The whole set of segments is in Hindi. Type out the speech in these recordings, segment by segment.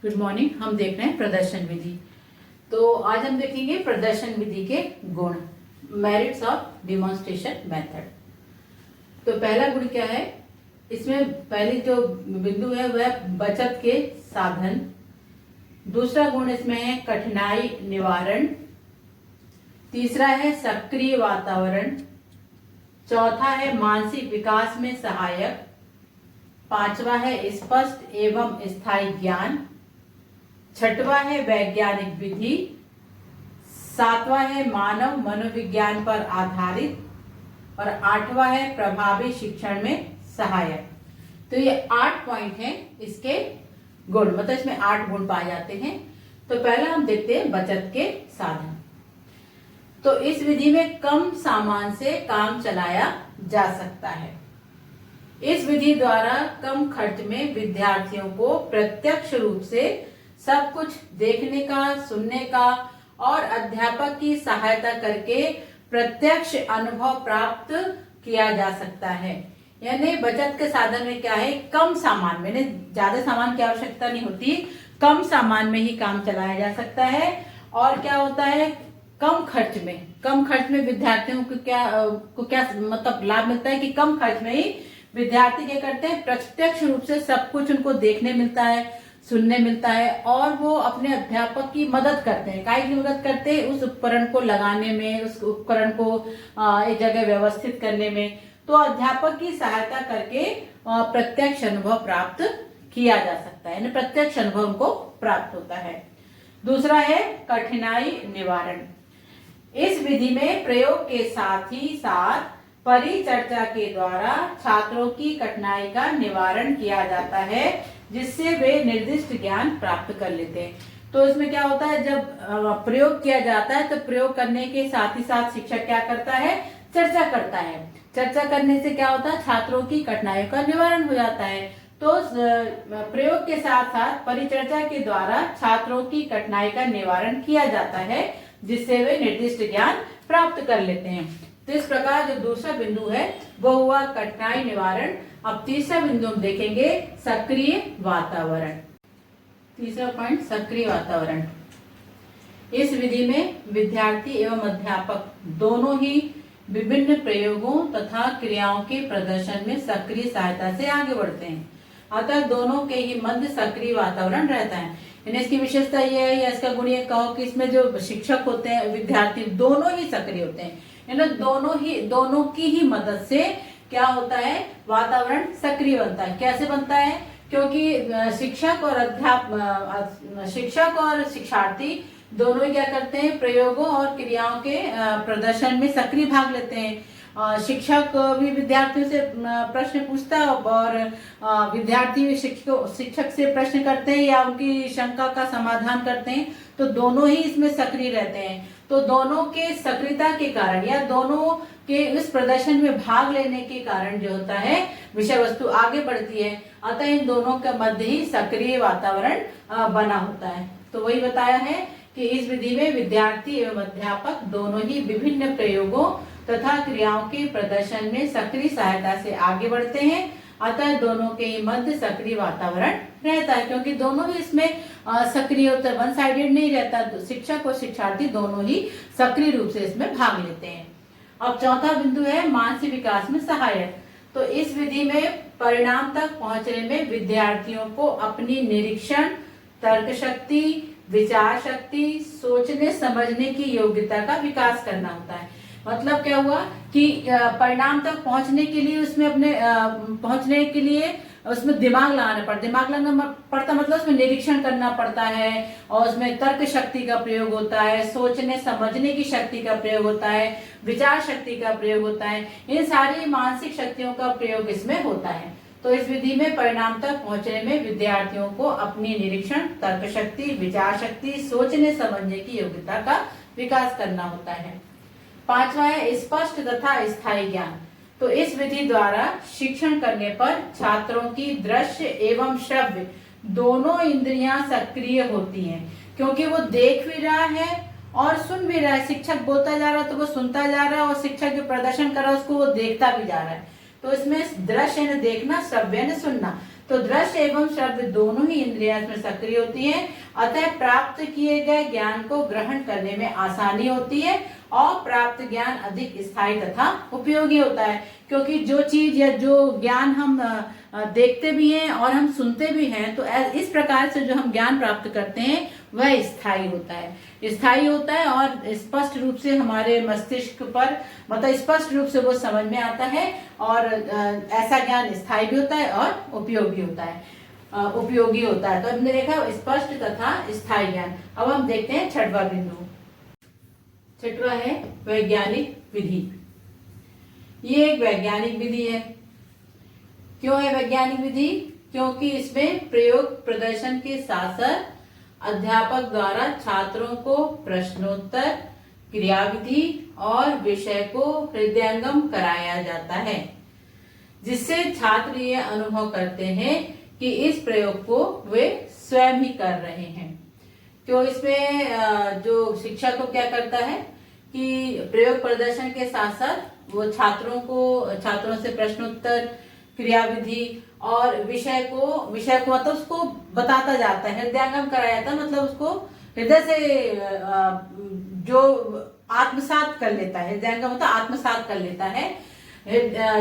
Good morning. हम देख रहे हैं प्रदर्शन विधि। तो आज हम देखेंगे प्रदर्शन विधि के गुण, मेरिट्स ऑफ डिमॉन्स्ट्रेशन मेथड। तो पहला गुण क्या है, इसमें पहली जो बिंदु है वह बचत के साधन। दूसरा गुण इसमें है कठिनाई निवारण। तीसरा है सक्रिय वातावरण। चौथा है मानसिक विकास में सहायक। पांचवा है स्पष्ट एवं स्थायी ज्ञान। छठवा है वैज्ञानिक विधि। सातवां है मानव मनोविज्ञान पर आधारित और आठवां है प्रभावी शिक्षण में सहायक। तो ये 8 पॉइंट हैं इसके गुण, मतलब इसमें 8 गुण पाए जाते हैं। तो पहला हम देखते हैं बचत के साधन। तो इस विधि में कम सामान से काम चलाया जा सकता है। इस विधि द्वारा कम खर्च में विद्यार्थियों को प्रत्यक्ष रूप से सब कुछ देखने का, सुनने का और अध्यापक की सहायता करके प्रत्यक्ष अनुभव प्राप्त किया जा सकता है। यानी बचत के साधन में क्या है, कम सामान में, ज्यादा सामान की आवश्यकता नहीं होती, कम सामान में ही काम चलाया जा सकता है। और क्या होता है, कम खर्च में विद्यार्थियों को क्या मतलब लाभ मिलता है कि कम खर्च में ही विद्यार्थी क्या करते हैं, प्रत्यक्ष रूप से सब कुछ उनको देखने मिलता है, सुनने मिलता है और वो अपने अध्यापक की मदद करते हैं। काय की मदद करते हैं, उस उपकरण को लगाने में, उस उपकरण को एक जगह व्यवस्थित करने में। तो अध्यापक की सहायता करके प्रत्यक्ष अनुभव प्राप्त किया जा सकता है, यानी प्रत्यक्ष अनुभव उनको प्राप्त होता है। दूसरा है कठिनाई निवारण। इस विधि में प्रयोग के साथ ही साथ परिचर्चा के द्वारा छात्रों की कठिनाई का निवारण किया जाता है, जिससे वे निर्दिष्ट ज्ञान प्राप्त कर लेते हैं। तो इसमें क्या होता है, जब प्रयोग किया जाता है तो प्रयोग करने के साथ ही साथ शिक्षक क्या करता है, चर्चा करता है। चर्चा करने से क्या होता है, छात्रों की कठिनाइयों का निवारण हो जाता है। तो प्रयोग के साथ साथ परिचर्चा के द्वारा छात्रों की कठिनाई का निवारण किया जाता है, जिससे वे निर्दिष्ट ज्ञान प्राप्त कर लेते हैं। तो इस प्रकार जो दूसरा बिंदु है वो हुआ कठिनाई निवारण। अब तीसरा बिंदु हम देखेंगे सक्रिय वातावरण। तीसरा पॉइंट सक्रिय वातावरण। इस विधि में विद्यार्थी एवं अध्यापक दोनों ही विभिन्न प्रयोगों तथा क्रियाओं के प्रदर्शन में सक्रिय सहायता से आगे बढ़ते हैं। अतः दोनों के ही मध्य सक्रिय वातावरण रहता है। यानी इसकी विशेषता यह है, या इसका गुण ये कहो कि इसमें जो शिक्षक होते हैं, विद्यार्थी दोनों ही सक्रिय होते हैं। दोनों की ही मदद से क्या होता है, वातावरण सक्रिय बनता है। कैसे बनता है, क्योंकि शिक्षक और शिक्षार्थी दोनों ही क्या करते हैं, प्रयोगों और क्रियाओं के प्रदर्शन में सक्रिय भाग लेते हैं। शिक्षक भी विद्यार्थियों से प्रश्न पूछता है और विद्यार्थी भी शिक्षक से प्रश्न करते हैं या उनकी शंका का समाधान करते हैं। तो दोनों ही इसमें सक्रिय रहते हैं। तो दोनों के सक्रियता के कारण या दोनों के इस प्रदर्शन में भाग लेने के कारण जो होता है, विषय वस्तु आगे बढ़ती है। अतः इन दोनों के मध्य ही सक्रिय वातावरण बना होता है। तो वही बताया है कि इस विधि में विद्यार्थी एवं अध्यापक दोनों ही विभिन्न प्रयोगों तथा क्रियाओं के प्रदर्शन में सक्रिय सहायता से आगे बढ़ते हैं। अतः दोनों के ही मध्य सक्रिय वातावरण रहता है, क्योंकि दोनों ही इसमें सक्रिय होता है, वन साइडेड नहीं रहता। शिक्षक और शिक्षार्थी दोनों ही सक्रिय रूप से इसमें भाग लेते हैं। अब चौथा बिंदु है मानसिक विकास में सहायक। तो इस विधि में परिणाम तक पहुंचने में विद्यार्थियों को अपनी निरीक्षण, तर्क शक्ति, विचार शक्ति, सोचने समझने की योग्यता का विकास करना होता है। मतलब क्या हुआ कि परिणाम तक पहुंचने के लिए उसमें दिमाग लगाना पड़ता, मतलब उसमें निरीक्षण करना पड़ता है और उसमें तर्क शक्ति का प्रयोग होता है, सोचने समझने की शक्ति का प्रयोग होता है, विचार शक्ति का प्रयोग होता है। इन सारी मानसिक शक्तियों का प्रयोग इसमें होता है। तो इस विधि में परिणाम तक पहुंचने में विद्यार्थियों को अपनी निरीक्षण, तर्क शक्ति, विचार शक्ति, सोचने समझने की योग्यता का विकास करना होता है। पांचवा है स्पष्ट तथा स्थायी ज्ञान। तो इस विधि द्वारा शिक्षण करने पर छात्रों की दृश्य एवं श्रव्य दोनों इंद्रियां सक्रिय होती हैं, क्योंकि वो देख भी रहा है और सुन भी रहा है। शिक्षक बोलता जा रहा है तो वो सुनता जा रहा है और शिक्षक जो प्रदर्शन कर रहा है उसको वो देखता भी जा रहा है। तो इसमें दृश्य ने देखना, श्रव्य ने सुनना। तो दृश्य एवं श्रव्य दोनों ही इंद्रियां इसमें सक्रिय होती हैं, अतः प्राप्त किए गए ज्ञान को ग्रहण करने में आसानी होती है और प्राप्त ज्ञान अधिक स्थायी तथा उपयोगी होता है। क्योंकि जो चीज या जो ज्ञान हम देखते भी हैं और हम सुनते भी हैं, तो इस प्रकार से जो हम ज्ञान प्राप्त करते हैं वह स्थायी होता है और स्पष्ट रूप से हमारे मस्तिष्क पर मतलब स्पष्ट रूप से वो समझ में आता है और ऐसा ज्ञान स्थायी भी होता है और उपयोगी होता है। तो हमने देखा स्पष्ट तथा स्थायी ज्ञान। अब हम देखते हैं छठवां बिंदु। छठवां है वैज्ञानिक विधि। ये एक वैज्ञानिक विधि है। क्यों है वैज्ञानिक विधि? क्योंकि इसमें प्रयोग प्रदर्शन के साथ साथ अध्यापक द्वारा छात्रों को प्रश्नोत्तर, क्रियाविधि और विषय को हृदयंगम कराया जाता है, जिससे छात्र ये अनुभव करते हैं कि इस प्रयोग को वे स्वयं ही कर रहे हैं। क्यों इसमें जो शिक्षक को क्या करता है कि प्रयोग प्रदर्शन के साथ साथ वो छात्रों से प्रश्नोत्तर, क्रियाविधि और विषय को मतलब उसको बताता जाता है, हृदयंगम कराया जाता है, मतलब उसको हृदय से जो आत्मसात कर लेता है। हृदयंगम मतलब आत्मसात कर लेता है,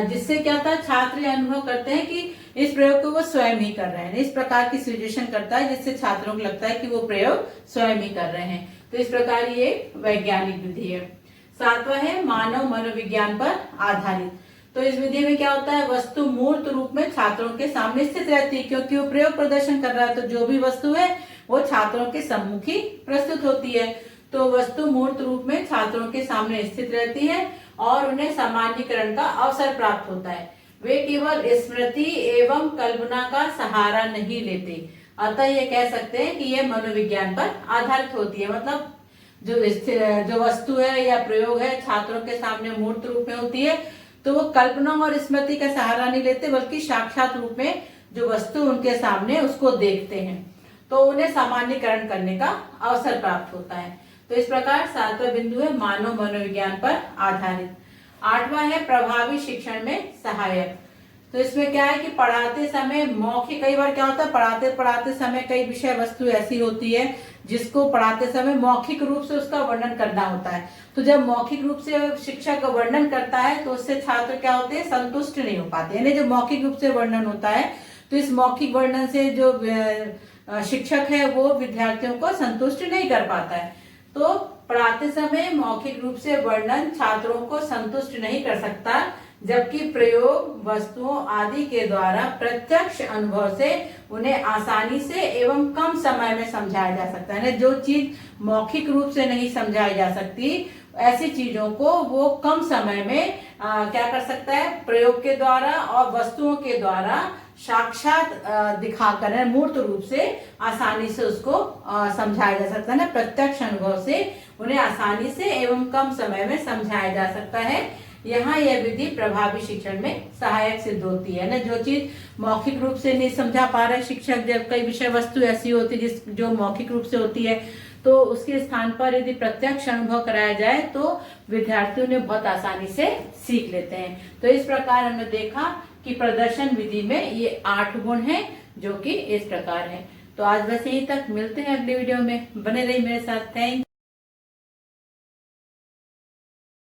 जिससे क्या होता है छात्र अनुभव करते हैं कि इस प्रयोग को वो स्वयं ही कर रहे हैं। इस प्रकार की सिचुएशन करता है जिससे छात्रों को लगता है कि वो प्रयोग स्वयं ही कर रहे हैं। तो इस प्रकार ये वैज्ञानिक विधि है। सातवां है मानव मनोविज्ञान पर आधारित। तो इस विधि में क्या होता है, वस्तु मूर्त रूप में छात्रों के सामने स्थित रहती है, क्योंकि वो प्रयोग प्रदर्शन कर रहा है, तो जो भी वस्तु है वो छात्रों के सम्मुख ही प्रस्तुत होती है। तो वस्तु मूर्त रूप में छात्रों के सामने स्थित रहती है और उन्हें सामान्यीकरण का अवसर प्राप्त होता है। वे केवल स्मृति एवं कल्पना का सहारा नहीं लेते, अतः ये कह सकते हैं कि ये मनोविज्ञान पर आधारित होती है। मतलब जो वस्तु है या प्रयोग है छात्रों के सामने मूर्त रूप में होती है, तो वो कल्पना और स्मृति का सहारा नहीं लेते, बल्कि साक्षात रूप में जो वस्तु उनके सामने उसको देखते हैं, तो उन्हें सामान्यीकरण करने का अवसर प्राप्त होता है। तो इस प्रकार सातवां बिंदु है मानव मनोविज्ञान पर आधारित। आठवां है प्रभावी शिक्षण में सहायक। तो इसमें क्या है कि पढ़ाते समय मौखिक, कई बार क्या होता है पढ़ाते समय कई विषय वस्तु ऐसी होती है जिसको पढ़ाते समय मौखिक रूप से उसका वर्णन करना होता है। तो जब मौखिक रूप से शिक्षक वर्णन करता है तो उससे छात्र क्या होते हैं, संतुष्ट नहीं हो पाते। यानी जो मौखिक रूप से वर्णन होता है, तो इस मौखिक वर्णन से जो शिक्षक है वो विद्यार्थियों को संतुष्ट नहीं कर पाता है। तो पढ़ाते समय मौखिक रूप से वर्णन छात्रों को संतुष्ट नहीं कर सकता, जबकि प्रयोग वस्तुओं आदि के द्वारा प्रत्यक्ष अनुभव से उन्हें आसानी से एवं कम समय में समझाया जा सकता है। जो चीज मौखिक रूप से नहीं समझाई जा सकती, ऐसी चीजों को वो कम समय में क्या कर सकता है, प्रयोग के द्वारा और वस्तुओं के द्वारा साक्षात दिखाकर मूर्त रूप से आसानी से उसको समझाया जा सकता है ना। प्रत्यक्ष अनुभव से उन्हें आसानी से एवं कम समय में समझाया जा सकता है। यहाँ यह विधि प्रभावी शिक्षण में सहायक सिद्ध होती है ना। जो चीज मौखिक रूप से नहीं समझा पा रहे शिक्षक, जब कई विषय वस्तु ऐसी होती है जो मौखिक रूप से होती है, तो उसके स्थान पर यदि प्रत्यक्ष अनुभव कराया जाए तो विद्यार्थियों ने बहुत आसानी से सीख लेते हैं। तो इस प्रकार हमने देखा कि प्रदर्शन विधि में ये 8 गुण हैं जो कि इस प्रकार हैं। तो आज बस यहीं तक, मिलते हैं अगले वीडियो में, बने रहिए मेरे साथ। थैंक